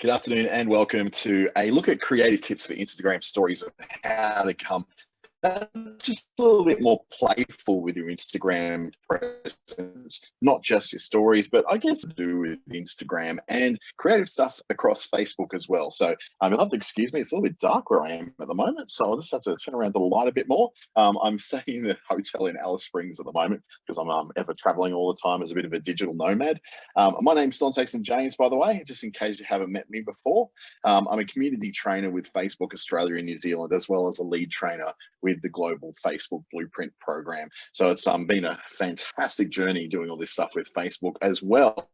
Good afternoon and welcome to a look at creative tips for Instagram stories and how to come just a little bit more playful with your Instagram presence, not just your stories, but I guess to do with Instagram and creative stuff across Facebook as well. So you'll have to excuse me, it's a little bit dark where I am at the moment, so I'll just have to turn around the light a bit more. I'm staying in a hotel in Alice Springs at the moment because I'm ever traveling all the time as a bit of a digital nomad. My name's Dante St. James, by the way, just in case you haven't met me before. I'm a community trainer with Facebook Australia and New Zealand, as well as a lead trainer with the global Facebook Blueprint program. So it's been a fantastic journey doing all this stuff with Facebook as well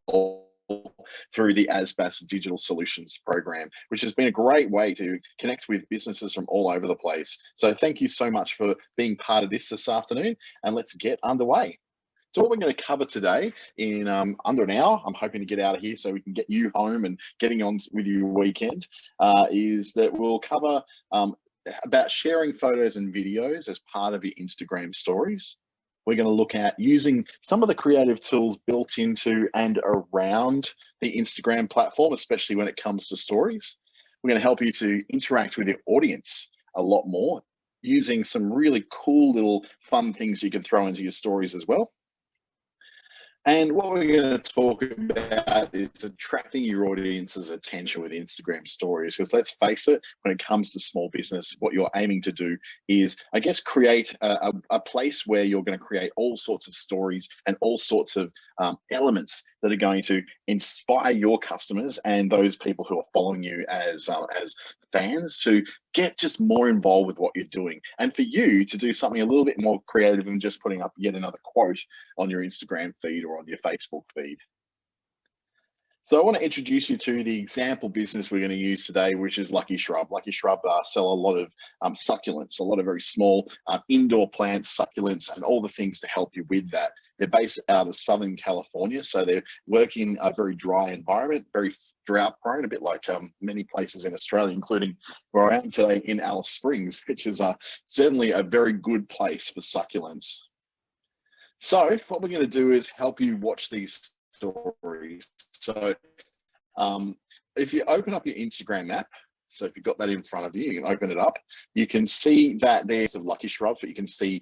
through the ASBAS Digital Solutions Program, which has been a great way to connect with businesses from all over the place. So thank you so much for being part of this afternoon, and let's get underway. So what we're going to cover today in under an hour, I'm hoping to get out of here so we can get you home and getting on with your weekend, is that we'll cover about sharing photos and videos as part of your Instagram stories. We're going to look at using some of the creative tools built into and around the Instagram platform, especially when it comes to stories. We're going to help you to interact with your audience a lot more using some really cool little fun things you can throw into your stories as well. And what we're going to talk about is attracting your audience's attention with Instagram stories. Because let's face it, when it comes to small business, what you're aiming to do is, I guess, create a place where you're going to create all sorts of stories and all sorts of elements that are going to inspire your customers and those people who are following you as fans to get just more involved with what you're doing, and for you to do something a little bit more creative than just putting up yet another quote on your Instagram feed or on your Facebook feed. So I want to introduce you to the example business we're going to use today, which is Lucky Shrub. Lucky Shrub sell a lot of succulents, a lot of very small indoor plants, succulents, and all the things to help you with that. They're based out of Southern California, so they work in a very dry environment, very drought prone, a bit like many places in Australia, including where I am today in Alice Springs, which is certainly a very good place for succulents. So what we're going to do is help you watch these stories. So if you open up your Instagram app, so if you've got that in front of you, you can open it up. You can see that there's some Lucky Shrubs, but you can see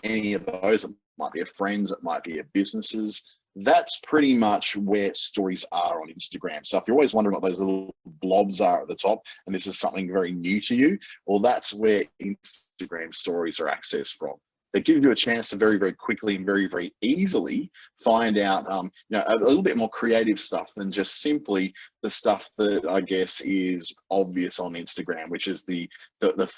any of those. It might be a friends, it might be a businesses. That's pretty much where stories are on Instagram. So if you're always wondering what those little blobs are at the top, and this is something very new to you, well, that's where Instagram stories are accessed from. They give you a chance to very, very quickly and very, very easily find out a little bit more creative stuff than just simply the stuff that I guess is obvious on Instagram, which is the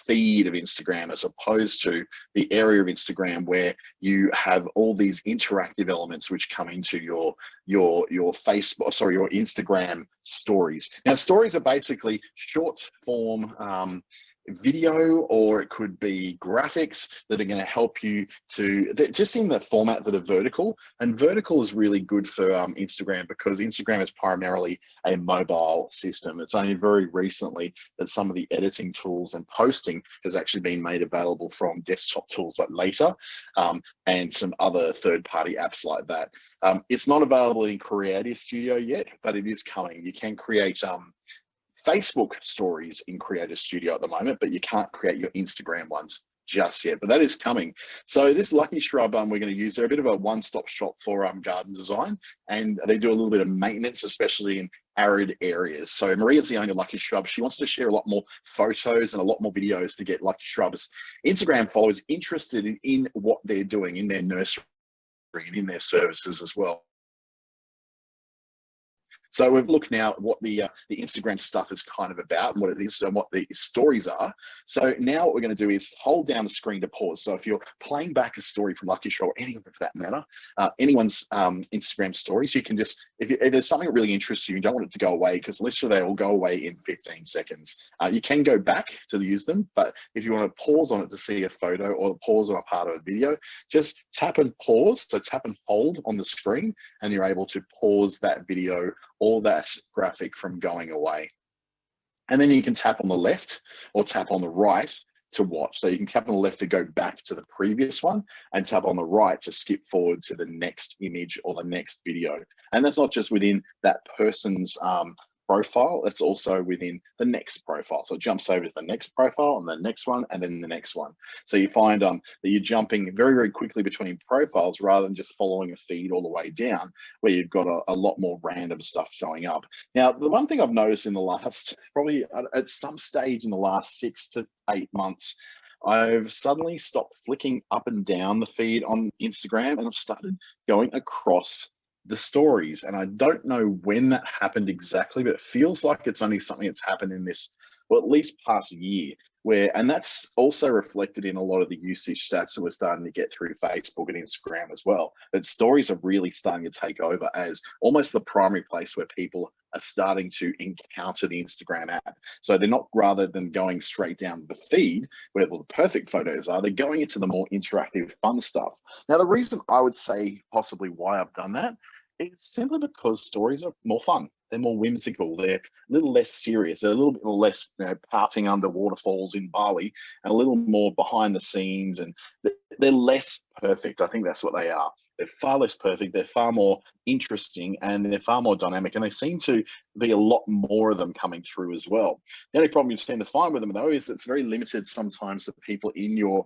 feed of Instagram, as opposed to the area of Instagram where you have all these interactive elements which come into your Facebook, sorry, your Instagram stories. Now, stories are basically short form video, or it could be graphics that are going to help you to just in the format that are vertical. And vertical is really good for Instagram, because Instagram is primarily a mobile system. It's only very recently that some of the editing tools and posting has actually been made available from desktop tools like Later and some other third-party apps like that. It's not available in Creative Studio yet, but it is coming. You can create Facebook stories in Creator Studio at the moment, but you can't create your Instagram ones just yet, but that is coming. So this Lucky Shrub we're going to use, they're a bit of a one-stop shop for garden design, and they do a little bit of maintenance, especially in arid areas. So Maria's the owner of Lucky Shrub. She wants to share a lot more photos and a lot more videos to get Lucky Shrubs Instagram followers interested in what they're doing in their nursery and in their services as well. So we've looked now at what the Instagram stuff is kind of about and what it is and what the stories are. So now what we're going to do is hold down the screen to pause. So if you're playing back a story from Lucky Shrub, or any of them for that matter, anyone's Instagram stories, you can just, if there's something that really interests you, you don't want it to go away, because literally they will go away in 15 seconds. You can go back to use them, but if you want to pause on it to see a photo or pause on a part of a video, just tap and pause. So tap and hold on the screen, and you're able to pause that video or that graphic from going away. And then you can tap on the left or tap on the right to watch. So you can tap on the left to go back to the previous one, and tap on the right to skip forward to the next image or the next video. And that's not just within that person's profile, it's also within the next profile. So it jumps over to the next profile and the next one and then the next one. So you find that you're jumping very, very quickly between profiles rather than just following a feed all the way down, where you've got a lot more random stuff showing up. Now, the one thing I've noticed in the last, probably at some stage in the last 6 to 8 months, I've suddenly stopped flicking up and down the feed on Instagram, and I've started going across the stories. And I don't know when that happened exactly, but it feels like it's only something that's happened in this, well, at least past year, and that's also reflected in a lot of the usage stats that we're starting to get through Facebook and Instagram as well. That stories are really starting to take over as almost the primary place where people are starting to encounter the Instagram app. So they're not, rather than going straight down the feed where the perfect photos are, they're going into the more interactive, fun stuff. Now, the reason I would say possibly why I've done that is simply because stories are more fun. They're more whimsical. They're a little less serious. They're a little bit less, parting under waterfalls in Bali, and a little more behind the scenes. And they're less perfect. I think that's what they are. They're far less perfect. They're far more interesting, and they're far more dynamic. And they seem to be a lot more of them coming through as well. The only problem you tend to find with them, though, is it's very limited sometimes to people in your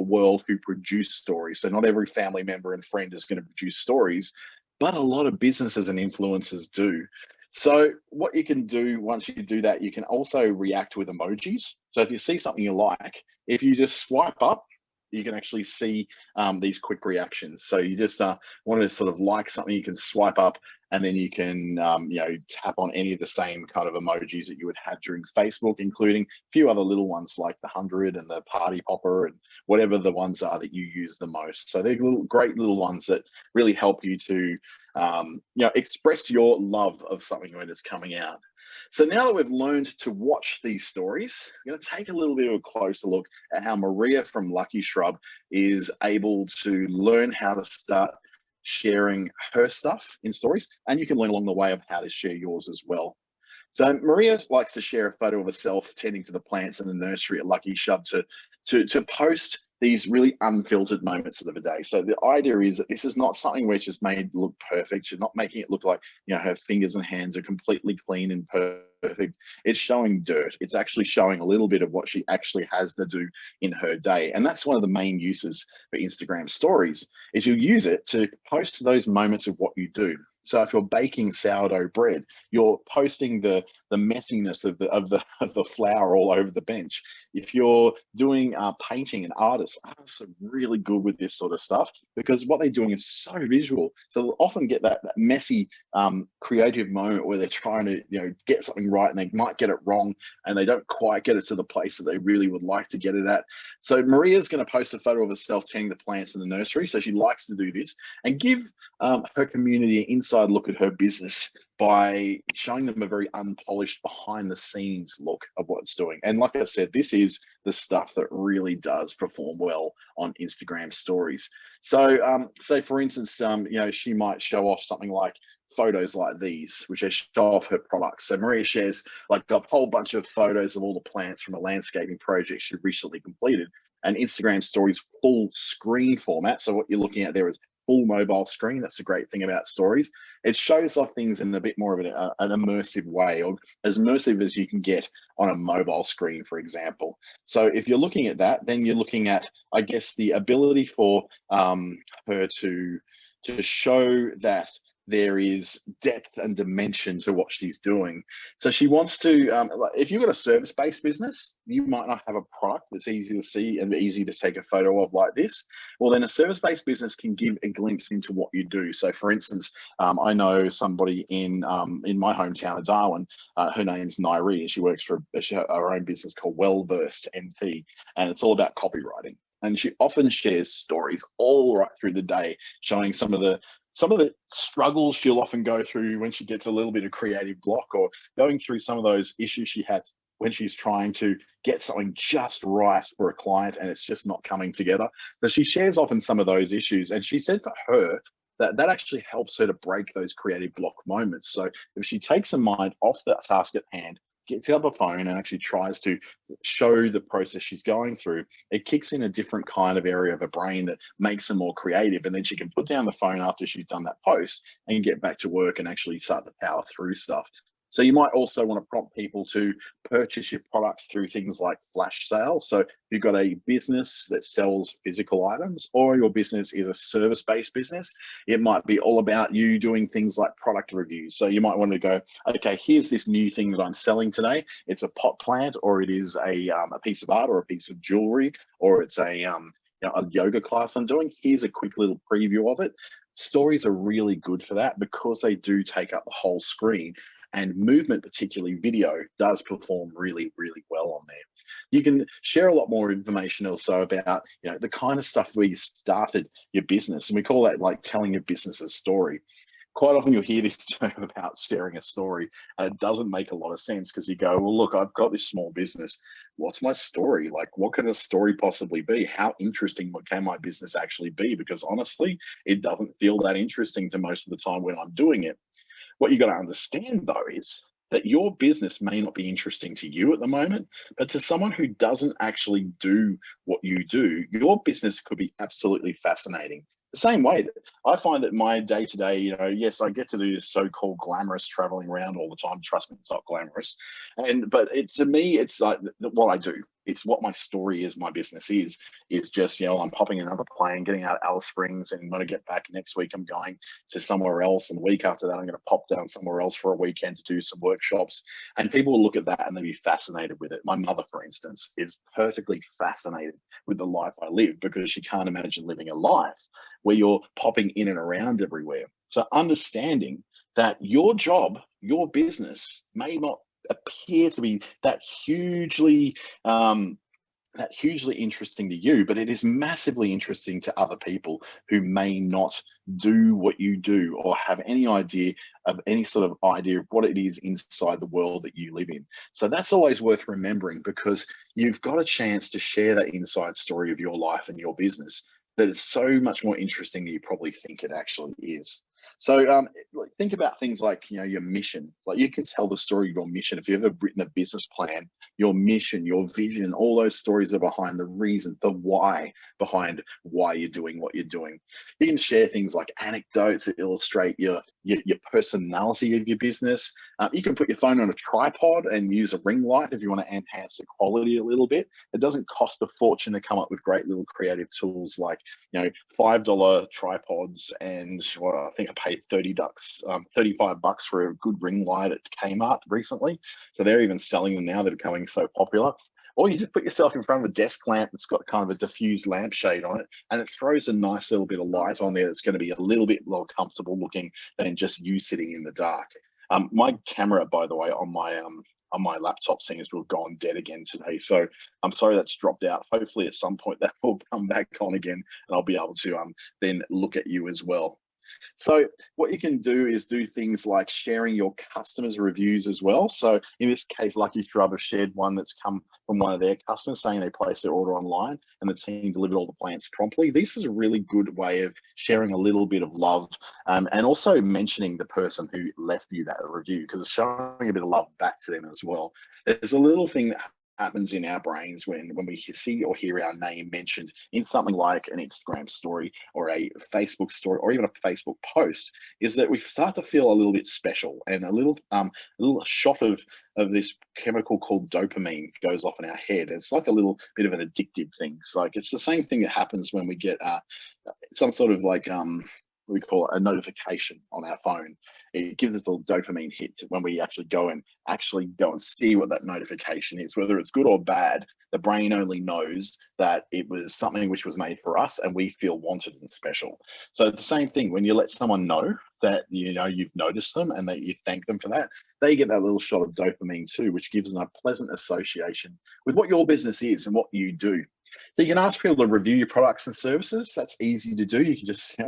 world who produce stories. So not every family member and friend is going to produce stories, but a lot of businesses and influencers do. So what you can do once you do that, you can also react with emojis. So if you see something you like, if you just swipe up, you can actually see these quick reactions. So you just want to sort of like something, you can swipe up, and then you can tap on any of the same kind of emojis that you would have during Facebook, including a few other little ones like the 100 and the party popper and whatever the ones are that you use the most. So they're great little ones that really help you to express your love of something when it's coming out. So now that we've learned to watch these stories, we're going to take a little bit of a closer look at how Maria from Lucky Shrub is able to learn how to start sharing her stuff in stories, and you can learn along the way of how to share yours as well. So Maria likes to share a photo of herself tending to the plants in the nursery at Lucky Shrub to post these really unfiltered moments of the day. So the idea is that this is not something where she's made look perfect. She's not making it look like her fingers and hands are completely clean and perfect. It's showing dirt. It's actually showing a little bit of what she actually has to do in her day. And that's one of the main uses for Instagram stories, is you use it to post those moments of what you do. So if you're baking sourdough bread, you're posting the messiness of the flour all over the bench. If you're doing painting, and artists are really good with this sort of stuff, because what they're doing is so visual. So they'll often get that messy creative moment where they're trying to get something right, and they might get it wrong, and they don't quite get it to the place that they really would like to get it at. So Maria's going to post a photo of herself tending the plants in the nursery. So she likes to do this and give her community an inside look at her business by showing them a very unpolished behind the scenes look of what it's doing. And like I said, this is the stuff that really does perform well on Instagram stories. So say for instance, she might show off something like photos like these, which show off her products. So Maria shares like a whole bunch of photos of all the plants from a landscaping project she recently completed, and Instagram stories full screen format. So what you're looking at there is full mobile screen. That's the great thing about stories. It shows off things in a bit more of an immersive way, or as immersive as you can get on a mobile screen, for example. So if you're looking at that, then you're looking at, I guess, the ability for her to show that there is depth and dimension to what she's doing. So she wants to, if you've got a service-based business, you might not have a product that's easy to see and easy to take a photo of like this. Well, then a service-based business can give a glimpse into what you do. So for instance, I know somebody in my hometown of Darwin, her name's Nairi, and she works for her own business called Wellversed MT, and it's all about copywriting. And she often shares stories all right through the day, showing some of the struggles she'll often go through when she gets a little bit of creative block, or going through some of those issues she has when she's trying to get something just right for a client and it's just not coming together. But she shares often some of those issues, and she said for her that actually helps her to break those creative block moments. So if she takes her mind off the task at hand, gets out the phone and actually tries to show the process she's going through, it kicks in a different kind of area of her brain that makes her more creative. And then she can put down the phone after she's done that post and get back to work and actually start to power through stuff. So you might also want to prompt people to purchase your products through things like flash sales. So if you've got a business that sells physical items, or your business is a service-based business, it might be all about you doing things like product reviews. So you might want to go, okay, here's this new thing that I'm selling today. It's a pot plant, or it is a piece of art, or a piece of jewelry, or it's a yoga class I'm doing. Here's a quick little preview of it. Stories are really good for that because they do take up the whole screen, and movement, particularly video, does perform really, really well on there. You can share a lot more information also about, the kind of stuff where you started your business, and we call that like telling your business's story. Quite often you'll hear this term about sharing a story, and it doesn't make a lot of sense because you go, well, look, I've got this small business. What's my story? Like, what could a story possibly be? How interesting can my business actually be? Because honestly, it doesn't feel that interesting to most of the time when I'm doing it. What you got to understand, though, is that your business may not be interesting to you at the moment, but to someone who doesn't actually do what you do, your business could be absolutely fascinating. The same way that I find that my day-to-day, yes, I get to do this so-called glamorous traveling around all the time. Trust me, it's not glamorous. But to me, it's like what I do. It's what my story is. My business is just, I'm popping another plane, getting out of Alice Springs, and when I get back next week, I'm going to somewhere else. And the week after that, I'm going to pop down somewhere else for a weekend to do some workshops. And people will look at that and they'll be fascinated with it. My mother, for instance, is perfectly fascinated with the life I live because she can't imagine living a life where you're popping in and around everywhere. So understanding that your job, your business may not appear to be that hugely interesting to you, but it is massively interesting to other people who may not do what you do or have any idea of what it is inside the world that you live in. So that's always worth remembering, because you've got a chance to share that inside story of your life and your business that is so much more interesting than you probably think it actually is. So think about things like, your mission. Like, you can tell the story of your mission. If you've ever written a business plan, your mission, your vision, all those stories are behind the reasons, the why behind why you're doing what you're doing. You can share things like anecdotes that illustrate your personality of your business. You can put your phone on a tripod and use a ring light if you want to enhance the quality a little bit. It doesn't cost a fortune to come up with great little creative tools like, $5 tripods, and I think I paid $35 for a good ring light at Kmart recently. So they're even selling them now that are becoming so popular. Or you just put yourself in front of a desk lamp that's got kind of a diffused lampshade on it, and it throws a nice little bit of light on there that's going to be a little bit more comfortable looking than just you sitting in the dark. My camera, by the way, on my laptop seems to have gone dead again today. So I'm sorry that's dropped out. Hopefully at some point that will come back on again, and I'll be able to then look at you as well. So what you can do is do things like sharing your customers' reviews as well. So in this case, Lucky Shrub have shared one that's come from one of their customers saying they placed their order online and the team delivered all the plants promptly. This is a really good way of sharing a little bit of love, and also mentioning the person who left you that review, because it's showing a bit of love back to them as well. There's a little thing that happens in our brains when we see or hear our name mentioned in something like an Instagram story or a Facebook story or even a Facebook post, is that we start to feel a little bit special, and a little shot of this chemical called dopamine goes off in our head. It's like a little bit of an addictive thing. So like, it's the same thing that happens when we get some sort of like we call it a notification on our phone. It gives us a little dopamine hit when we actually go and see what that notification is. Whether it's good or bad, the brain only knows that it was something which was made for us and we feel wanted and special. So the same thing, when you let someone know that you've noticed them and that you thank them for that, they get that little shot of dopamine too, which gives them a pleasant association with what your business is and what you do. So you can ask people to review your products and services. That's easy to do. You can just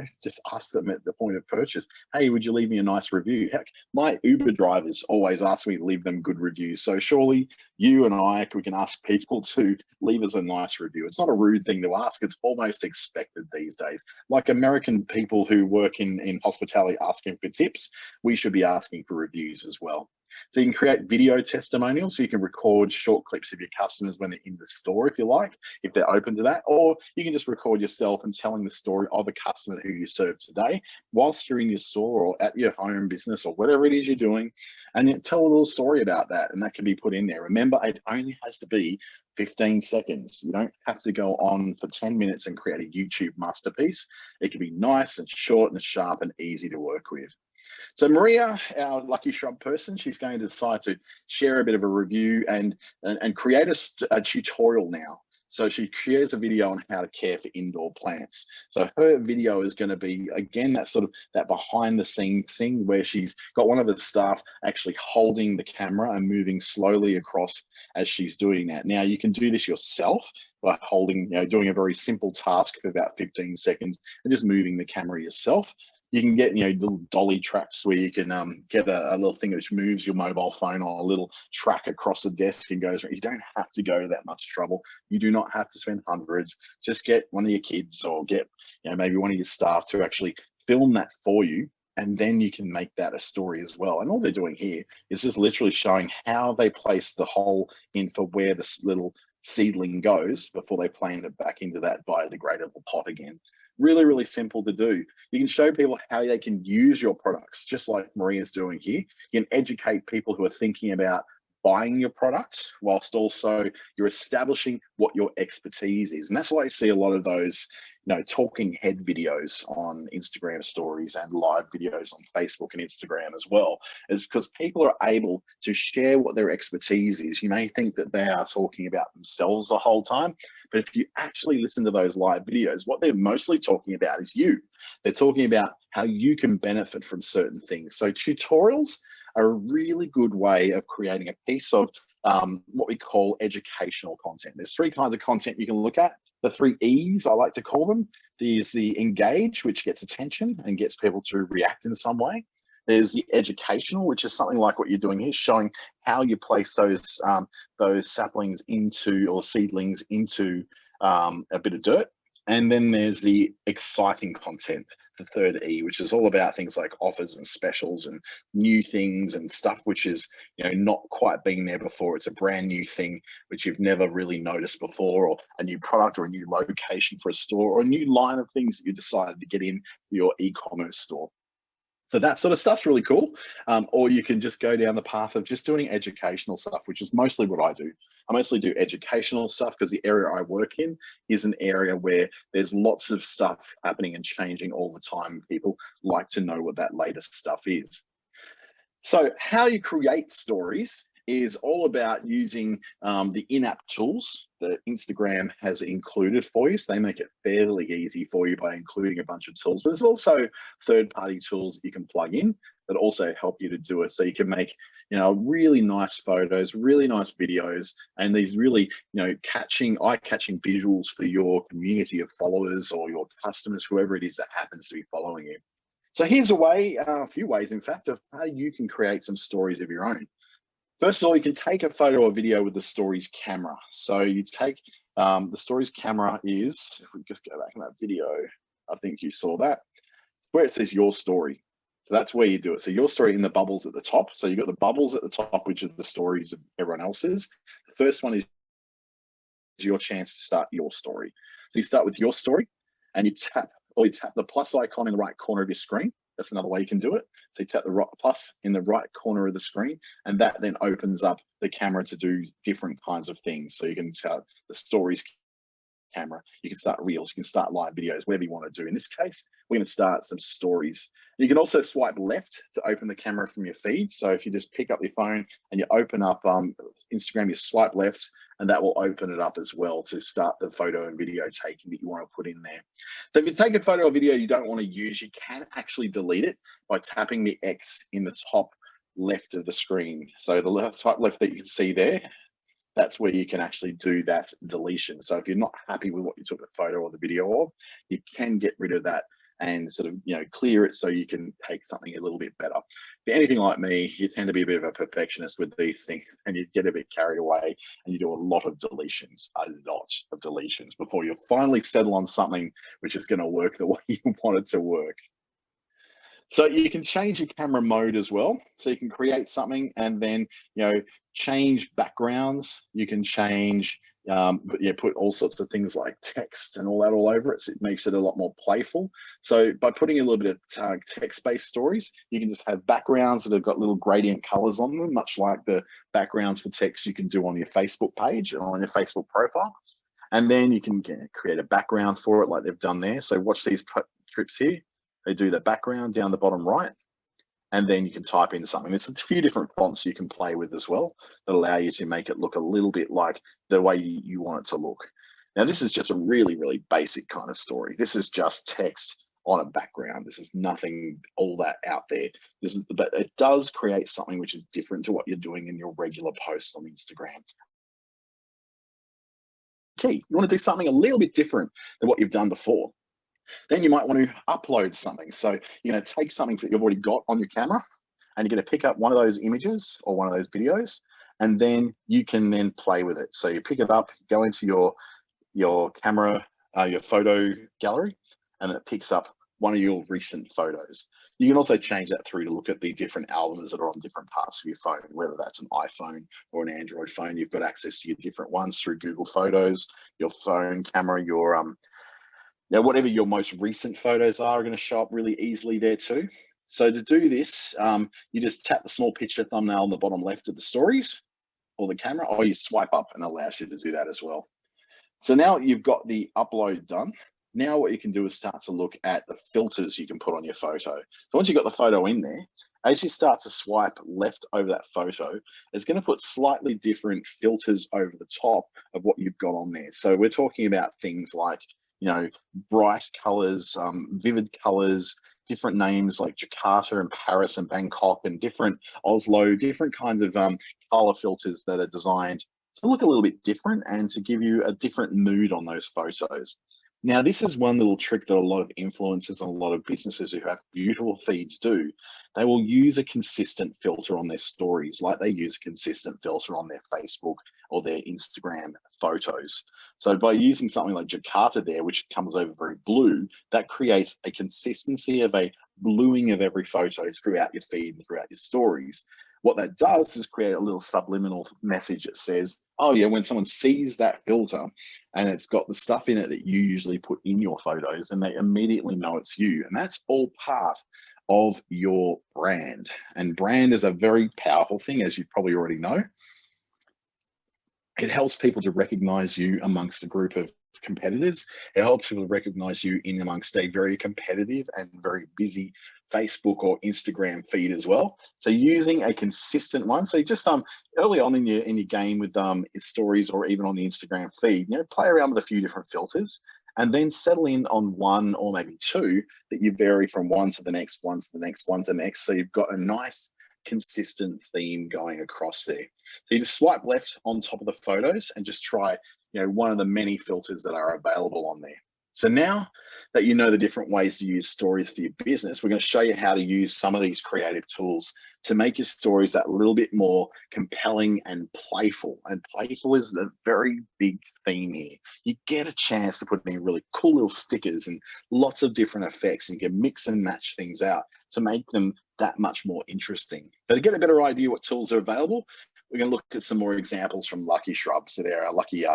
ask them at the point of purchase, hey, would you leave me a nice review? Heck, my Uber drivers always ask me to leave them good reviews. So surely you and we can ask people to leave us a nice review. It's not a rude thing to ask. It's almost expected these days. Like American people who work in hospitality asking for tips, we should be asking for reviews as well. So you can create video testimonials, so you can record short clips of your customers when they're in the store, if you like, if they're open to that, or you can just record yourself and telling the story of a customer who you serve today whilst you're in your store or at your home business or whatever it is you're doing, and you tell a little story about that, and that can be put in there. Remember, it only has to be 15 seconds. You don't have to go on for 10 minutes and create a YouTube masterpiece. It can be nice and short and sharp and easy to work with. So Maria, our lucky shrub person, she's going to decide to share a bit of a review and create a tutorial now. So she creates a video on how to care for indoor plants. So her video is going to be, again, that behind the scenes thing where she's got one of the staff actually holding the camera and moving slowly across as she's doing that. Now you can do this yourself by holding, doing a very simple task for about 15 seconds and just moving the camera yourself. You can get, little dolly tracks where you can get a little thing which moves your mobile phone on a little track across the desk and goes. You don't have to go to that much trouble. You do not have to spend hundreds. Just get one of your kids or get, maybe one of your staff to actually film that for you. And then you can make that a story as well. And all they're doing here is just literally showing how they place the hole in for where this little seedling goes before they plant it back into that biodegradable pot again. Really, really simple to do. You can show people how they can use your products, just like Maria's doing here. You can educate people who are thinking about buying your product, whilst also you're establishing what your expertise is. And that's why you see a lot of those, talking head videos on Instagram stories and live videos on Facebook and Instagram as well, is because people are able to share what their expertise is. You may think that they are talking about themselves the whole time, but if you actually listen to those live videos, what they're mostly talking about is you. They're talking about how you can benefit from certain things. So tutorials are a really good way of creating a piece of what we call educational content. There's three kinds of content you can look at. The 3 E's, I like to call them. There's the engage, which gets attention and gets people to react in some way. There's the educational, which is something like what you're doing here, showing how you place those saplings into, or seedlings into a bit of dirt. And then there's the exciting content, the 3rd E, which is all about things like offers and specials and new things and stuff which is, not quite been there before. It's a brand new thing which you've never really noticed before, or a new product or a new location for a store, or a new line of things that you decided to get in your e-commerce store. So that sort of stuff's really cool. Or you can just go down the path of just doing educational stuff, which is mostly what I do. I mostly do educational stuff because the area I work in is an area where there's lots of stuff happening and changing all the time. People like to know what that latest stuff is. So how you create stories is all about using the in-app tools that Instagram has included for you. So they make it fairly easy for you by including a bunch of tools. But there's also third-party tools that you can plug in that also help you to do it. So you can make, really nice photos, really nice videos, and these really, eye-catching visuals for your community of followers or your customers, whoever it is that happens to be following you. So here's a few ways, in fact, of how you can create some stories of your own. First of all, you can take a photo or video with the Stories camera. So you take the Stories camera is, if we just go back in that video, I think you saw that, where it says your story. So that's where you do it. So your story in the bubbles at the top. So you've got the bubbles at the top, which are the stories of everyone else's. The first one is your chance to start your story. So you start with your story and you tap the plus icon in the right corner of your screen. That's another way you can do it. So you tap the plus in the right corner of the screen, and that then opens up the camera to do different kinds of things. So you can start the Stories camera, you can start reels, you can start live videos, whatever you want to do. In this case, we're going to start some stories. You can also swipe left to open the camera from your feed. So if you just pick up your phone and you open up Instagram, you swipe left, and that will open it up as well to start the photo and video taking that you want to put in there. So if you take a photo or video you don't want to use, you can actually delete it by tapping the X in the top left of the screen. So the top left that you can see there, that's where you can actually do that deletion. So if you're not happy with what you took the photo or the video of, you can get rid of that and sort of, clear it so you can take something a little bit better. If you're anything like me, you tend to be a bit of a perfectionist with these things, and you get a bit carried away and you do a lot of deletions before you finally settle on something which is going to work the way you want it to work. So you can change your camera mode as well. So you can create something and then, change backgrounds. You can change, put all sorts of things like text and all that all over it. So it makes it a lot more playful. So by putting a little bit of text-based stories, you can just have backgrounds that have got little gradient colors on them, much like the backgrounds for text you can do on your Facebook page or on your Facebook profile. And then you can create a background for it like they've done there. So watch these trips here. They do the background down the bottom right, and then you can type in something. There's a few different fonts you can play with as well that allow you to make it look a little bit like the way you want it to look. Now, this is just a really, really basic kind of story. This is just text on a background. This is nothing all that out there. But it does create something which is different to what you're doing in your regular posts on Instagram. Okay, you want to do something a little bit different than what you've done before. Then you might want to upload something. So you're going to take something that you've already got on your camera, and you're going to pick up one of those images or one of those videos, and then you can then play with it. So you pick it up, go into your camera, your photo gallery, and it picks up one of your recent photos. You can also change that through to look at the different albums that are on different parts of your phone, whether that's an iPhone or an Android phone. You've got access to your different ones through Google Photos, your phone camera, your whatever your most recent photos are going to show up really easily there too. So to do this, you just tap the small picture thumbnail on the bottom left of the stories or the camera, or you swipe up and it allows you to do that as well. So now you've got the upload done. Now what you can do is start to look at the filters you can put on your photo. So once you've got the photo in there, as you start to swipe left over that photo, it's going to put slightly different filters over the top of what you've got on there. So we're talking about things like, bright colors, vivid colors, different names like Jakarta and Paris and Bangkok and different Oslo, different kinds of color filters that are designed to look a little bit different and to give you a different mood on those photos. Now, this is one little trick that a lot of influencers and a lot of businesses who have beautiful feeds do. They will use a consistent filter on their stories, like they use a consistent filter on their Facebook or their Instagram photos. So by using something like Jakarta there, which comes over very blue, that creates a consistency of a bluing of every photo throughout your feed and throughout your stories. What that does is create a little subliminal message that says, oh yeah, when someone sees that filter and it's got the stuff in it that you usually put in your photos, then they immediately know it's you. And that's all part of your brand. And brand is a very powerful thing, as you probably already know. It helps people to recognize you amongst a group of competitors. It helps people to recognize you in amongst a very competitive and very busy Facebook or Instagram feed as well. So using a consistent one. So just early on in your game with stories or even on the Instagram feed, play around with a few different filters and then settle in on one or maybe two that you vary from one to the next, one to the next, one to the next. So you've got a nice consistent theme going across there. So you just swipe left on top of the photos and just try, one of the many filters that are available on there. So now that you know the different ways to use stories for your business, we're going to show you how to use some of these creative tools to make your stories that little bit more compelling and playful. And playful is the very big theme here. You get a chance to put in really cool little stickers and lots of different effects, and you can mix and match things out to make them that much more interesting. But to get a better idea what tools are available, we're going to look at some more examples from Lucky Shrub. So they're a lucky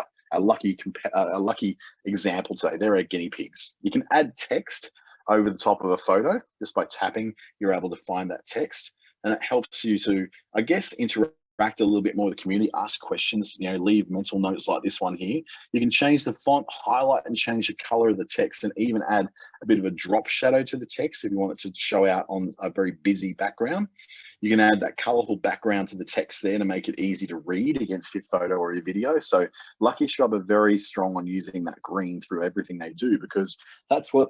example today. They're our guinea pigs. You can add text over the top of a photo. Just by tapping, you're able to find that text, and it helps you to, I guess, interact a little bit more with the community, ask questions, leave mental notes like this one here. You can change the font, highlight and change the color of the text, and even add a bit of a drop shadow to the text if you want it to show out on a very busy background. You can add that colorful background to the text there to make it easy to read against your photo or your video. So Lucky Shrub are very strong on using that green through everything they do, because that's what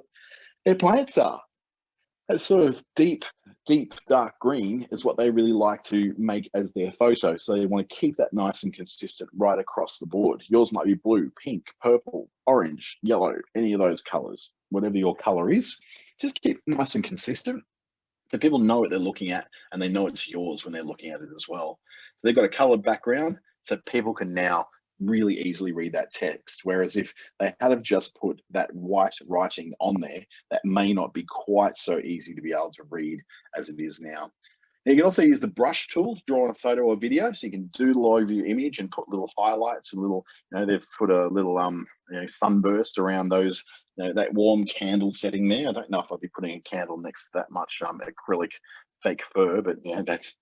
their plants are. That sort of deep, dark green is what they really like to make as their photo. So they want to keep that nice and consistent right across the board. Yours might be blue, pink, purple, orange, yellow, any of those colors, whatever your color is, just keep nice and consistent. So people know what they're looking at, and they know it's yours when they're looking at it as well. So they've got a colored background, so people can now really easily read that text. Whereas if they had have just put that white writing on there, that may not be quite so easy to be able to read as it is now. Now, you can also use the brush tool to draw on a photo or video, so you can doodle over your image and put little highlights and little, they've put a little sunburst around those, that warm candle setting there. I don't know if I'll be putting a candle next to that much acrylic fake fur, but that's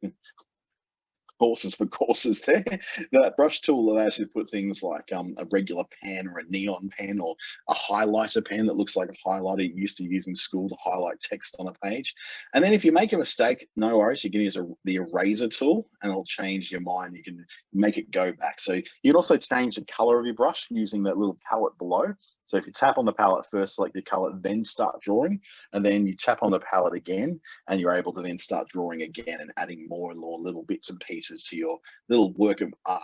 horses for courses there. That brush tool allows you to put things like a regular pen or a neon pen or a highlighter pen that looks like a highlighter you used to use in school to highlight text on a page. And then if you make a mistake, no worries, you can use the eraser tool and it'll change your mind. You can make it go back. So you can also change the color of your brush using that little palette below. So if you tap on the palette first, select the color, then start drawing, and then you tap on the palette again, and you're able to then start drawing again and adding more and more little bits and pieces to your little work of art.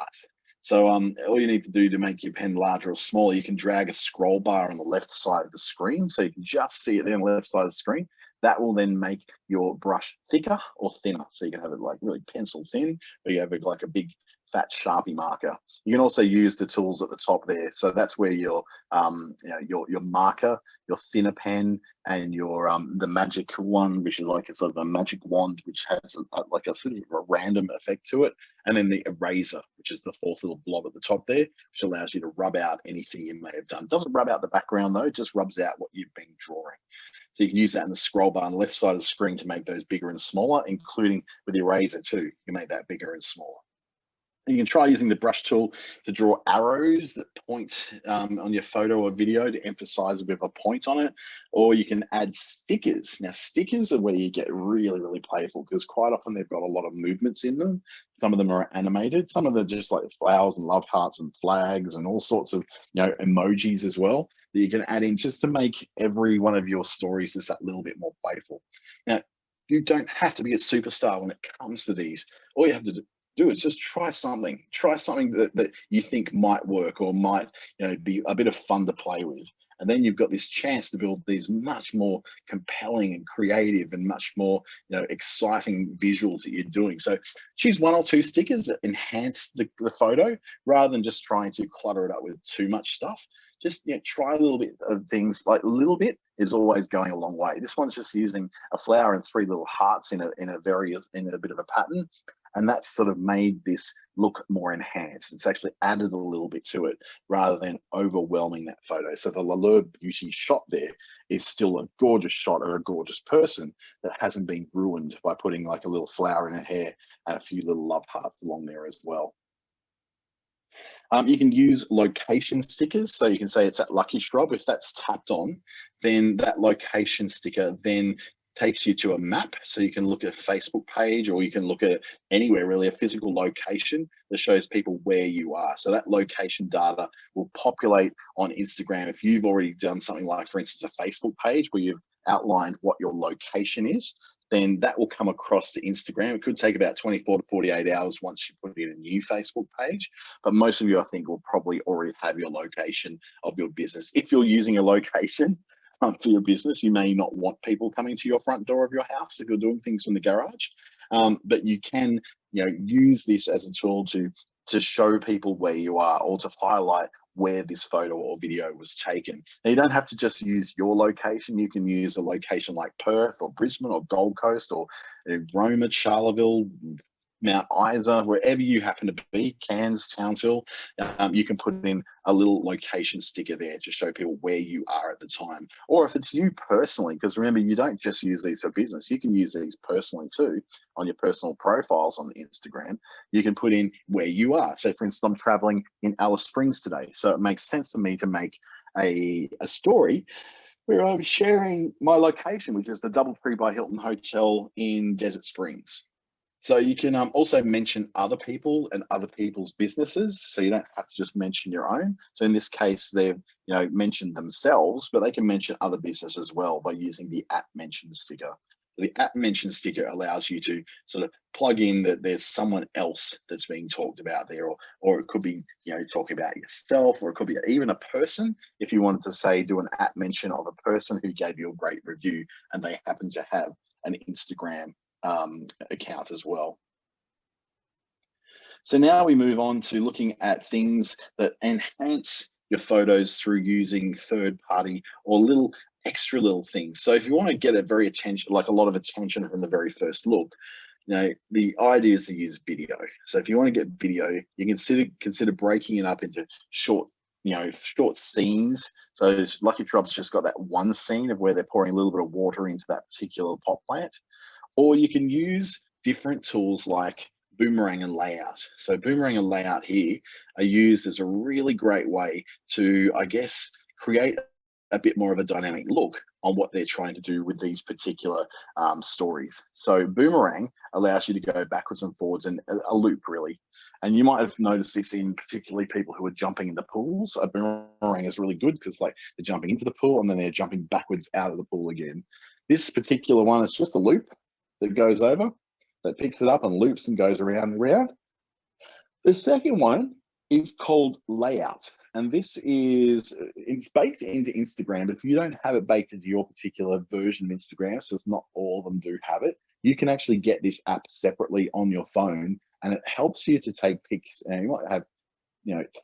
So all you need to do to make your pen larger or smaller, you can drag a scroll bar on the left side of the screen, so you can just see it there on the left side of the screen. That will then make your brush thicker or thinner. So you can have it like really pencil thin, or you have it like a big fat Sharpie marker. You can also use the tools at the top there. So that's where your marker, your thinner pen, and your the magic one, which is like a sort of a magic wand, which has like a sort of a random effect to it, and then the eraser, which is the fourth little blob at the top there, which allows you to rub out anything you may have done. Doesn't rub out the background though, it just rubs out what you've been drawing. So you can use that in the scroll bar on the left side of the screen to make those bigger and smaller, including with the eraser too. You can make that bigger and smaller. You can try using the brush tool to draw arrows that point on your photo or video to emphasize a bit of a point on it, or you can add stickers. Now, stickers are where you get really, really playful because quite often they've got a lot of movements in them. Some of them are animated. Some of them are just like flowers and love hearts and flags and all sorts of emojis as well that you can add in just to make every one of your stories just that little bit more playful. Now, you don't have to be a superstar when it comes to these. All you have to do is just try something that you think might work or might be a bit of fun to play with, and then you've got this chance to build these much more compelling and creative and much more exciting visuals that you're doing. So choose one or two stickers that enhance the photo rather than just trying to clutter it up with too much stuff. Just try a little bit of things. Like a little bit is always going a long way. This one's just using a flower and three little hearts in a bit of a pattern. And that's sort of made this look more enhanced. It's actually added a little bit to it rather than overwhelming that photo. So the Lalure Beauty shot there is still a gorgeous shot of a gorgeous person that hasn't been ruined by putting like a little flower in her hair and a few little love hearts along there as well. You can use location stickers. So you can say it's at Lucky Shrub. If that's tapped on, then that location sticker then takes you to a map. So you can look at a Facebook page, or you can look at anywhere really, a physical location that shows people where you are. So that location data will populate on Instagram. If you've already done something like, for instance, a Facebook page where you've outlined what your location is, then that will come across to Instagram. It could take about 24 to 48 hours once you put in a new Facebook page, but most of you, I think, will probably already have your location of your business. If you're using a location for your business, you may not want people coming to your front door of your house if you're doing things from the garage, but you can use this as a tool to show people where you are or to highlight where this photo or video was taken. Now, you don't have to just use your location. You can use a location like Perth or Brisbane or Gold Coast or Roma, Charleville, Mount Isa, wherever you happen to be, Cairns, Townsville. You can put in a little location sticker there to show people where you are at the time. Or if it's you personally, because remember, you don't just use these for business, you can use these personally too on your personal profiles on Instagram. You can put in where you are. So for instance, I'm traveling in Alice Springs today. So it makes sense for me to make a story where I'm sharing my location, which is the DoubleTree by Hilton Hotel in Desert Springs. So you can also mention other people and other people's businesses. So you don't have to just mention your own. So in this case, they've mentioned themselves, but they can mention other businesses as well by using the @mention sticker. So the @mention sticker allows you to sort of plug in that there's someone else that's being talked about there, or it could be talking about yourself, or it could be even a person. If you wanted to say do an @mention of a person who gave you a great review and they happen to have an Instagram account as well. So now we move on to looking at things that enhance your photos through using third-party or little extra little things. So if you want to get a very attention, like a lot of attention from the very first look, the idea is to use video. So if you want to get video, you consider breaking it up into short scenes. So Lucky Shrub's just got that one scene of where they're pouring a little bit of water into that particular pot plant. Or you can use different tools like Boomerang and Layout. So Boomerang and Layout here are used as a really great way to, I guess, create a bit more of a dynamic look on what they're trying to do with these particular stories. So Boomerang allows you to go backwards and forwards in a loop, really. And you might have noticed this in particularly people who are jumping into pools. A boomerang is really good because like they're jumping into the pool and then they're jumping backwards out of the pool again. This particular one is just a loop that goes over, that picks it up and loops and goes around and around. The second one is called Layout. And this is, it's baked into Instagram, but if you don't have it baked into your particular version of Instagram, so it's not all of them do have it, you can actually get this app separately on your phone, and it helps you to take pics. And you might have,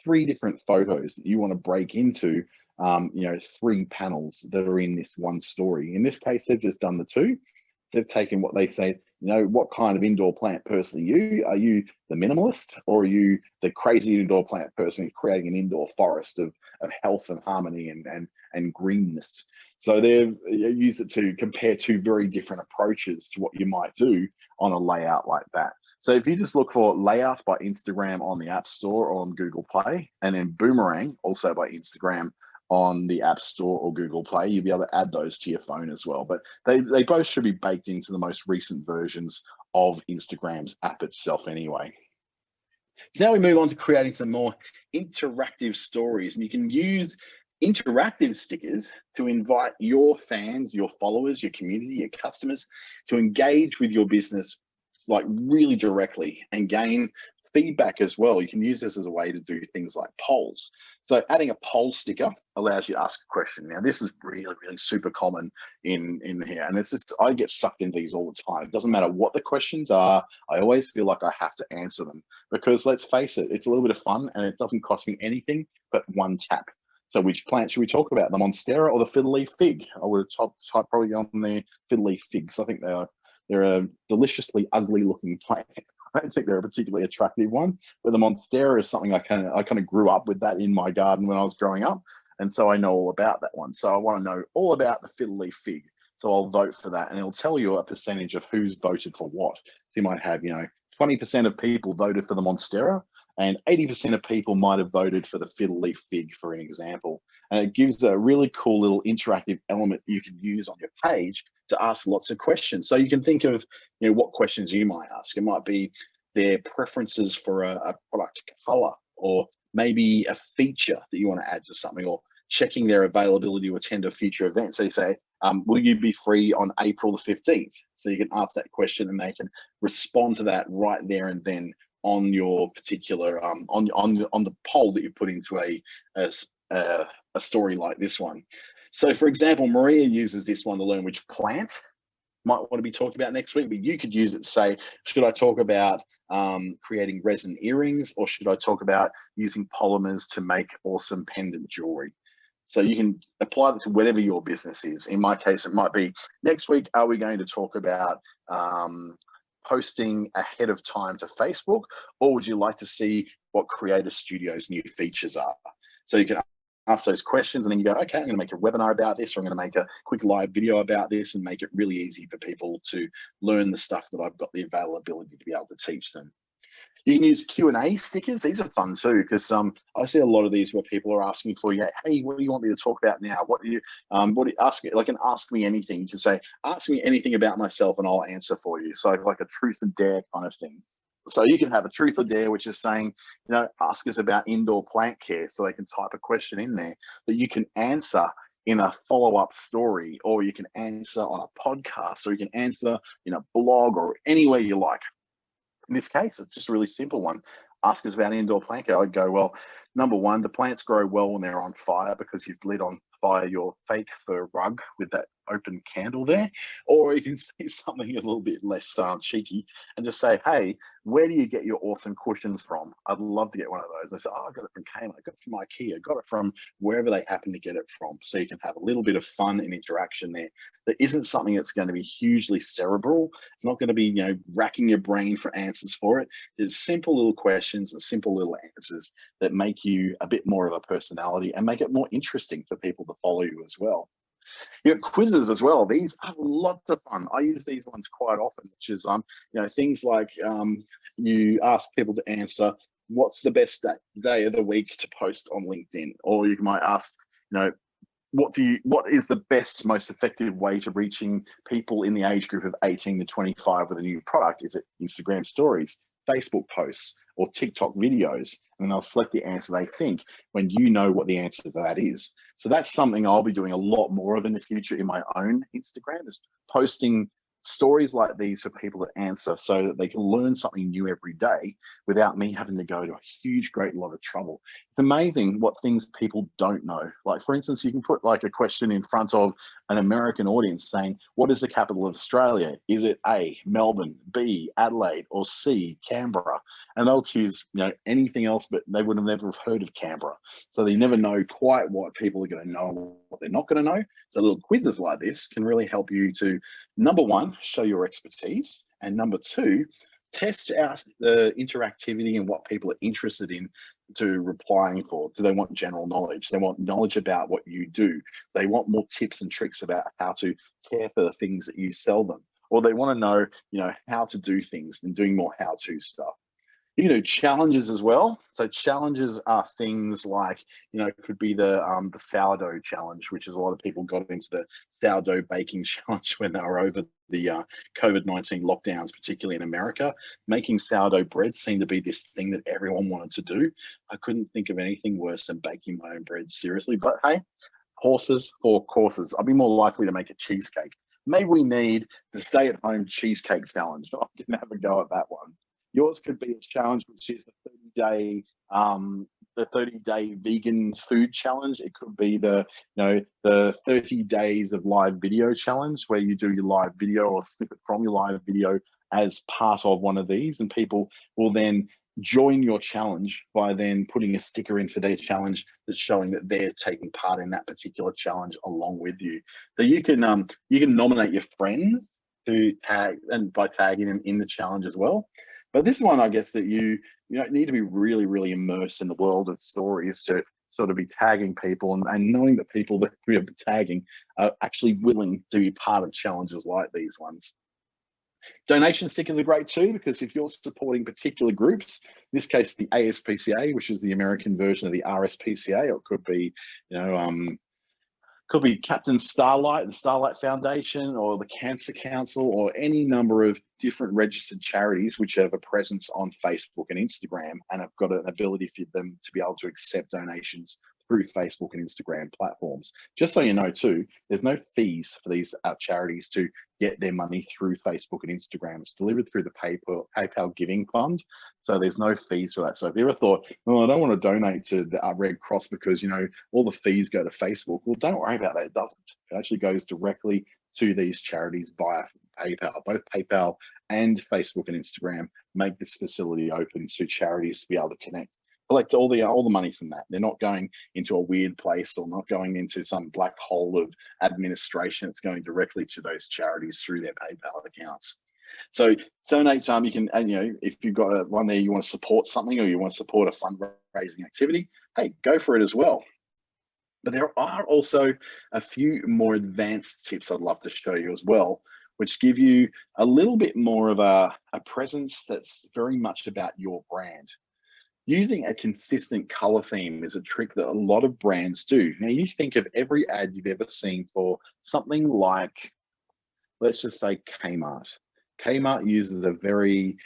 3 different photos that you want to break into, 3 panels that are in this one story. In this case, they've just done the 2. They've taken what they say, what kind of indoor plant person are you? Are you the minimalist, or are you the crazy indoor plant person who's creating an indoor forest of health and harmony and greenness? So they've used it to compare 2 very different approaches to what you might do on a layout like that. So if you just look for Layout by Instagram on the App Store or on Google Play, and then Boomerang also by Instagram on the App Store or Google Play, you'll be able to add those to your phone as well. But they both should be baked into the most recent versions of Instagram's app itself anyway. So now we move on to creating some more interactive stories, and you can use interactive stickers to invite your fans, your followers, your community, your customers to engage with your business like really directly and gain feedback as well. You can use this as a way to do things like polls. So adding a poll sticker allows you to ask a question. Now, this is really, really super common in here. And it's just, I get sucked into these all the time. It doesn't matter what the questions are. I always feel like I have to answer them because let's face it, it's a little bit of fun and it doesn't cost me anything but 1 tap. So which plant should we talk about, the Monstera or the fiddle-leaf fig? I would have typed probably on the fiddle-leaf figs. I think they're a deliciously ugly looking plant. I don't think they're a particularly attractive one, but the Monstera is something I kind of grew up with that in my garden when I was growing up, and so I know all about that one. So I want to know all about the fiddle-leaf fig. So I'll vote for that, and it'll tell you a percentage of who's voted for what. So you might have, 20% of people voted for the Monstera, and 80% of people might have voted for the fiddle-leaf fig, for an example. And it gives a really cool little interactive element you can use on your page to ask lots of questions. So you can think of, what questions you might ask. It might be their preferences for a product color, or maybe a feature that you want to add to something, or checking their availability to attend a future event. So you say, will you be free on April the 15th? So you can ask that question and they can respond to that right there and then on your particular, on the poll that you put into a story like this one. So for example, Maria uses this one to learn which plant might want to be talked about next week, but you could use it to say, should I talk about creating resin earrings, or should I talk about using polymers to make awesome pendant jewelry? So you can apply that to whatever your business is. In my case, it might be, next week, are we going to talk about posting ahead of time to Facebook, or would you like to see what Creator Studio's new features are? So you can ask those questions and then you go, okay, I'm going to make a webinar about this, or I'm going to make a quick live video about this, and make it really easy for people to learn the stuff that I've got the availability to be able to teach them. You can use Q&A stickers. These are fun too, because I see a lot of these where people are asking for, hey, what do you want me to talk about now? What do you ask me? Like an ask me anything. You can say, ask me anything about myself and I'll answer for you. So like a truth or dare kind of thing. So you can have a truth or dare, which is saying, ask us about indoor plant care. So they can type a question in there that you can answer in a follow-up story, or you can answer on a podcast, or you can answer in a blog, or anywhere you like. In this case, it's just a really simple one. Ask us about indoor plant care. I'd go, well, number 1, the plants grow well when they're on fire because you've lit on fire your fake fur rug with that open candle there, or you can say something a little bit less cheeky and just say, hey, where do you get your awesome cushions from? I'd love to get one of those. They say, oh, I got it from Kmart, I got it from IKEA, I got it from wherever they happen to get it from. So you can have a little bit of fun and interaction there. That isn't something that's going to be hugely cerebral. It's not going to be, racking your brain for answers for it. There's simple little questions and simple little answers that make you a bit more of a personality and make it more interesting for people to follow you as well. Quizzes as well. These are lots of fun. I use these ones quite often, which is things like you ask people to answer what's the best day of the week to post on LinkedIn, or you might ask, what is the best, most effective way to reaching people in the age group of 18 to 25 with a new product? Is it Instagram stories, Facebook posts, or TikTok videos? And they'll select the answer they think when you know what the answer to that is. So that's something I'll be doing a lot more of in the future in my own Instagram, is posting stories like these for people to answer so that they can learn something new every day without me having to go to a huge, great lot of trouble. It's amazing what things people don't know. Like, for instance, you can put like a question in front of an American audience saying, what is the capital of Australia? Is it A, Melbourne, B, Adelaide, or C, Canberra? And they'll choose, anything else, but they would have never heard of Canberra. So they never know quite what people are going to know and what they're not going to know. So little quizzes like this can really help you to, number one, show your expertise, and number two, test out the interactivity and what people are interested in to replying for. Do they want general knowledge? They want knowledge about what you do. They want more tips and tricks about how to care for the things that you sell them, or they want to know, how to do things and doing more how-to stuff. You can do challenges as well. So challenges are things like, it could be the sourdough challenge, which is a lot of people got into the sourdough baking challenge when they were over the COVID-19 lockdowns, particularly in America. Making sourdough bread seemed to be this thing that everyone wanted to do. I couldn't think of anything worse than baking my own bread, seriously. But hey, horses for courses. I'd be more likely to make a cheesecake. Maybe we need the stay-at-home cheesecake challenge. I can have a go at that one. Yours could be a challenge, which is the 30-day vegan food challenge. It could be the 30 days of live video challenge, where you do your live video or snippet from your live video as part of one of these, and people will then join your challenge by then putting a sticker in for their challenge that's showing that they're taking part in that particular challenge along with you. So you can nominate your friends to tag, and by tagging them in the challenge as well. But this one, I guess, that you need to be really, really immersed in the world of stories to sort of be tagging people and knowing that people that we are tagging are actually willing to be part of challenges like these ones. Donation stickers are great too, because if you're supporting particular groups, in this case, the ASPCA, which is the American version of the RSPCA, or it could be, could be Captain Starlight, the Starlight Foundation, or the Cancer Council, or any number of different registered charities which have a presence on Facebook and Instagram and have got an ability for them to be able to accept donations through Facebook and Instagram platforms. Just so you know too, there's no fees for these charities to get their money through Facebook and Instagram. It's delivered through the PayPal Giving Fund. So there's no fees for that. So if you ever thought, oh, I don't want to donate to the Red Cross because, all the fees go to Facebook. Well, don't worry about that. It doesn't. It actually goes directly to these charities via PayPal. Both PayPal and Facebook and Instagram make this facility open to charities to be able to collect all the money from that. They're not going into a weird place or not going into some black hole of administration. It's going directly to those charities through their PayPal accounts. So donate, you can, and if you've got one there, you want to support something or you want to support a fundraising activity, hey, go for it as well. But there are also a few more advanced tips I'd love to show you as well, which give you a little bit more of a presence that's very much about your brand. Using a consistent color theme is a trick that a lot of brands do. Now, you think of every ad you've ever seen for something like, let's just say Kmart. Kmart uses a very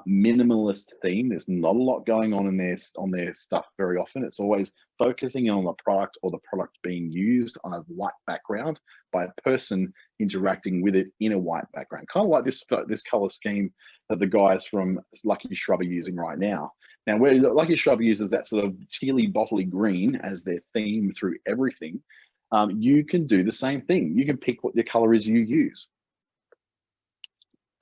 minimalist theme. There's not a lot going on in their stuff very often. It's always focusing on the product or the product being used on a white background by a person interacting with it in a white background. Kind of like this color scheme that the guys from Lucky Shrub are using right now. Now, where Lucky Shrub uses that sort of tealy, bottly green as their theme through everything, you can do the same thing. You can pick what the color is you use.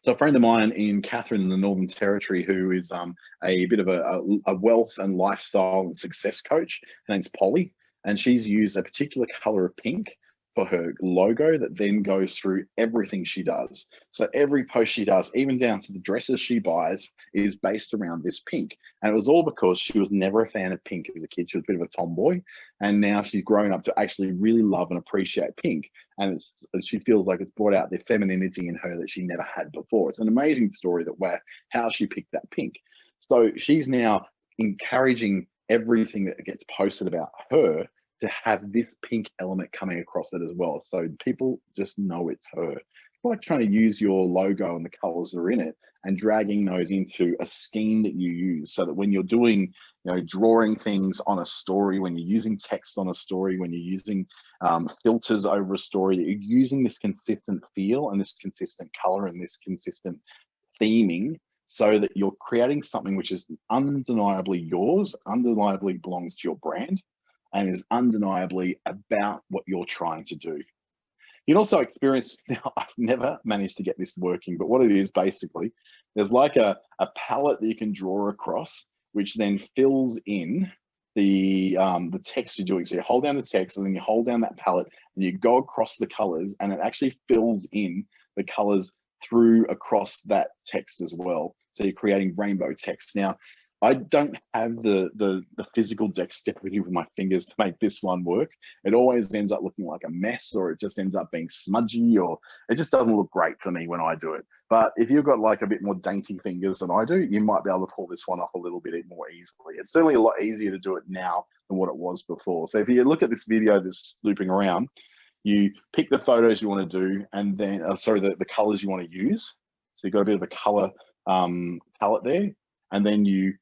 So a friend of mine in Catherine in the Northern Territory, who is a bit of a wealth and lifestyle and success coach, her name's Polly, and she's used a particular color of pink for her logo that then goes through everything she does. So every post she does, even down to the dresses she buys, is based around this pink. And it was all because she was never a fan of pink as a kid. She was a bit of a tomboy, and now she's grown up to actually really love and appreciate pink. And she feels like it's brought out the femininity in her that she never had before. It's an amazing story that how she picked that pink. So she's now encouraging everything that gets posted about her to have this pink element coming across it as well. So people just know it's her. It's like trying to use your logo and the colors that are in it and dragging those into a scheme that you use, so that when you're doing, drawing things on a story, when you're using text on a story, when you're using filters over a story, that you're using this consistent feel and this consistent color and this consistent theming, so that you're creating something which is undeniably yours, undeniably belongs to your brand, and is undeniably about what you're trying to do. You can also experience, now I've never managed to get this working, but what it is basically, there's like a palette that you can draw across, which then fills in the text you're doing. So you hold down the text and then you hold down that palette and you go across the colors, and it actually fills in the colors through across that text as well. So you're creating rainbow text. Now, I don't have the physical dexterity with my fingers to make this one work. It always ends up looking like a mess, or it just ends up being smudgy, or it just doesn't look great for me when I do it. But if you've got like a bit more dainty fingers than I do, you might be able to pull this one off a little bit more easily. It's certainly a lot easier to do it now than what it was before. So if you look at this video that's looping around, you pick the photos you want to do, and then, the colors you want to use. So you've got a bit of a color palette there, and then you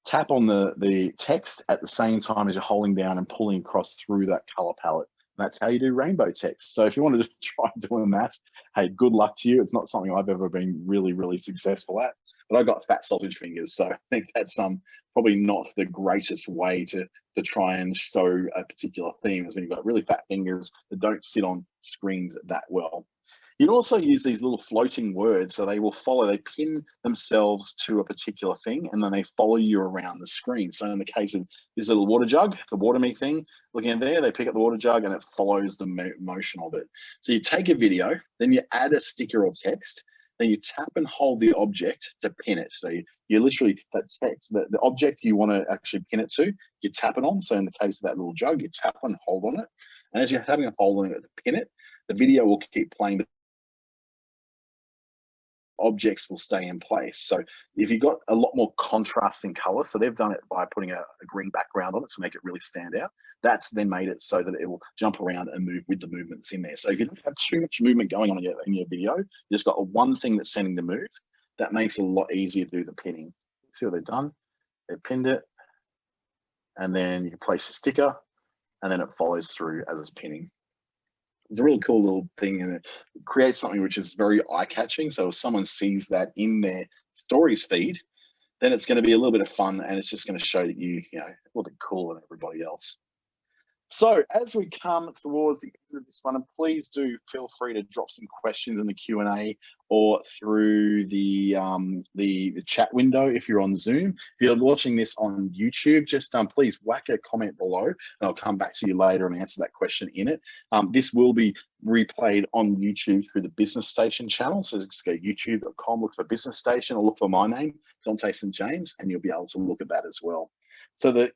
tap on the text at the same time as you're holding down and pulling across through that color palette. That's how you do rainbow text. So if you wanted to try doing that, hey, good luck to you. It's not something I've ever been really, really successful at, but I got fat sausage fingers. So I think that's probably not the greatest way to try and show a particular theme, is when you've got really fat fingers that don't sit on screens that well. You can also use these little floating words, so they pin themselves to a particular thing, and then they follow you around the screen. So in the case of this little water jug, the water me thing, looking at there, they pick up the water jug and it follows the motion of it. So you take a video, then you add a sticker or text, then you tap and hold the object to pin it. So you literally, that text, the object you want to actually pin it to, you tap it on. So in the case of that little jug, you tap and hold on it. And as you're having a hold on it to pin it, the video will keep playing, objects will stay in place. So if you've got a lot more contrast in color, so they've done it by putting a green background on it to make it really stand out. That's then made it so that it will jump around and move with the movements in there. So if you don't have too much movement going on in your video, you just got one thing that's sending the move. That makes it a lot easier to do the pinning. See what they've done? They've pinned it, and then you place your sticker, and then it follows through as it's pinning. It's a really cool little thing, and it creates something which is very eye-catching. So if someone sees that in their stories feed, then it's going to be a little bit of fun, and it's just going to show that you're a little bit cooler than everybody else. So as we come towards the end of this one, and please do feel free to drop some questions in the Q&A or through the chat window if you're on Zoom. If you're watching this on YouTube, just please whack a comment below, and I'll come back to you later and answer that question in it. This will be replayed on YouTube through the Business Station channel. So just go youtube.com, look for Business Station, or look for my name, Dante St. James, and you'll be able to look at that as well. So the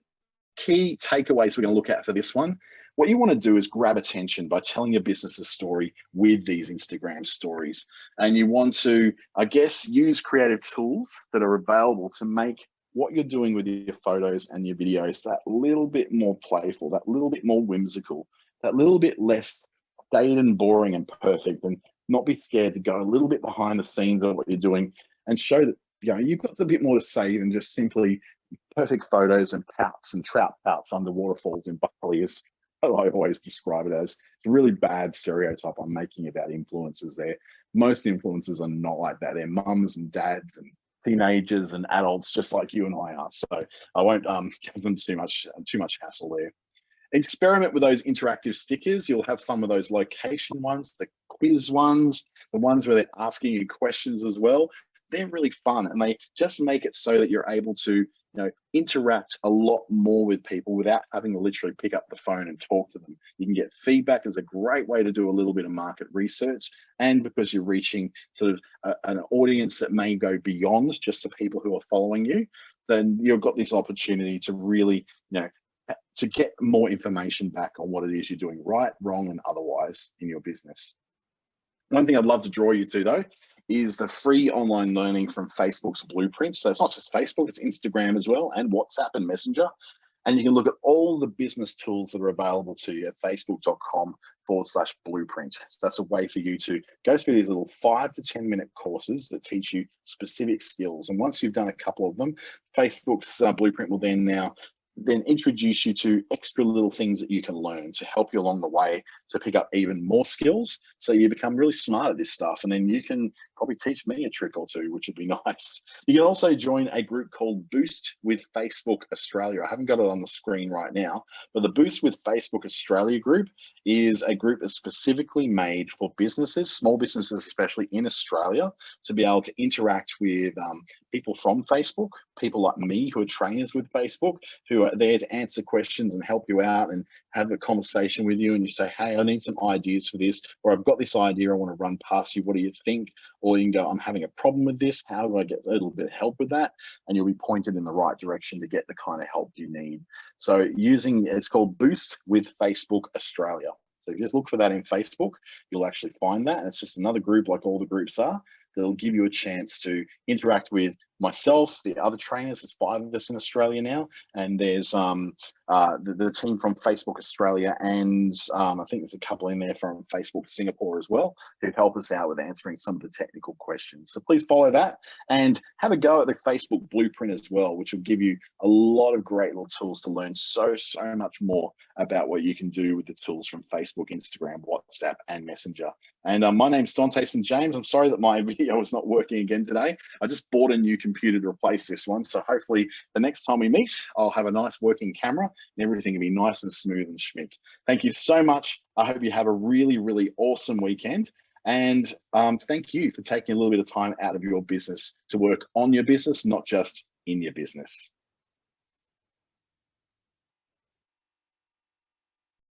key takeaways we're going to look at for this one: what you want to do is grab attention by telling your business's story with these Instagram stories. And you want to, I guess, use creative tools that are available to make what you're doing with your photos and your videos that little bit more playful, that little bit more whimsical, that little bit less staid and boring and perfect, and not be scared to go a little bit behind the scenes of what you're doing and show that you've got a bit more to say than just simply perfect photos and pouts and trout pouts under waterfalls in Bali, is how I always describe it as. It's a really bad stereotype I'm making about influencers there. Most influencers are not like that. They're mums and dads and teenagers and adults just like you and I are. So I won't give them too much hassle there. Experiment with those interactive stickers. You'll have fun with those location ones, the quiz ones, the ones where they're asking you questions as well. They're really fun, and they just make it so that you're able to, interact a lot more with people without having to literally pick up the phone and talk to them. You can get feedback. Is a great way to do a little bit of market research, and because you're reaching sort of an audience that may go beyond just the people who are following you, then you've got this opportunity to really, to get more information back on what it is you're doing right, wrong, and otherwise in your business. One thing I'd love to draw you to, though, is the free online learning from Facebook's Blueprint. So it's not just Facebook, it's Instagram as well, and WhatsApp and Messenger. And you can look at all the business tools that are available to you at facebook.com/blueprint. So that's a way for you to go through these little 5 to 10 minute courses that teach you specific skills. And once you've done a couple of them, Facebook's Blueprint will then introduce you to extra little things that you can learn to help you along the way to pick up even more skills, so you become really smart at this stuff, and then you can probably teach me a trick or two, which would be nice. You can also join a group called Boost with Facebook Australia. I haven't got it on the screen right now, but the Boost with Facebook Australia group is a group that's specifically made for businesses, small businesses especially in Australia, to be able to interact with people from Facebook, people like me who are trainers with Facebook, who are there to answer questions and help you out and have a conversation with you. And you say, hey, I need some ideas for this, or I've got this idea I want to run past you. What do you think? Or you can go, I'm having a problem with this. How do I get a little bit of help with that? And you'll be pointed in the right direction to get the kind of help you need. So it's called Boost with Facebook Australia. So if you just look for that in Facebook, you'll actually find that. And it's just another group like all the groups are, that'll give you a chance to interact with myself, the other trainers. There's 5 of us in Australia now, and there's the team from Facebook Australia, and I think there's a couple in there from Facebook Singapore as well, who help us out with answering some of the technical questions. So please follow that and have a go at the Facebook Blueprint as well, which will give you a lot of great little tools to learn so much more about what you can do with the tools from Facebook, Instagram, WhatsApp, and Messenger. And my name's Dante St. James. I'm sorry that my video is not working again today. I just bought a new computer to replace this one. So hopefully the next time we meet, I'll have a nice working camera and everything will be nice and smooth and schmick. Thank you so much. I hope you have a really, really awesome weekend. And thank you for taking a little bit of time out of your business to work on your business, not just in your business.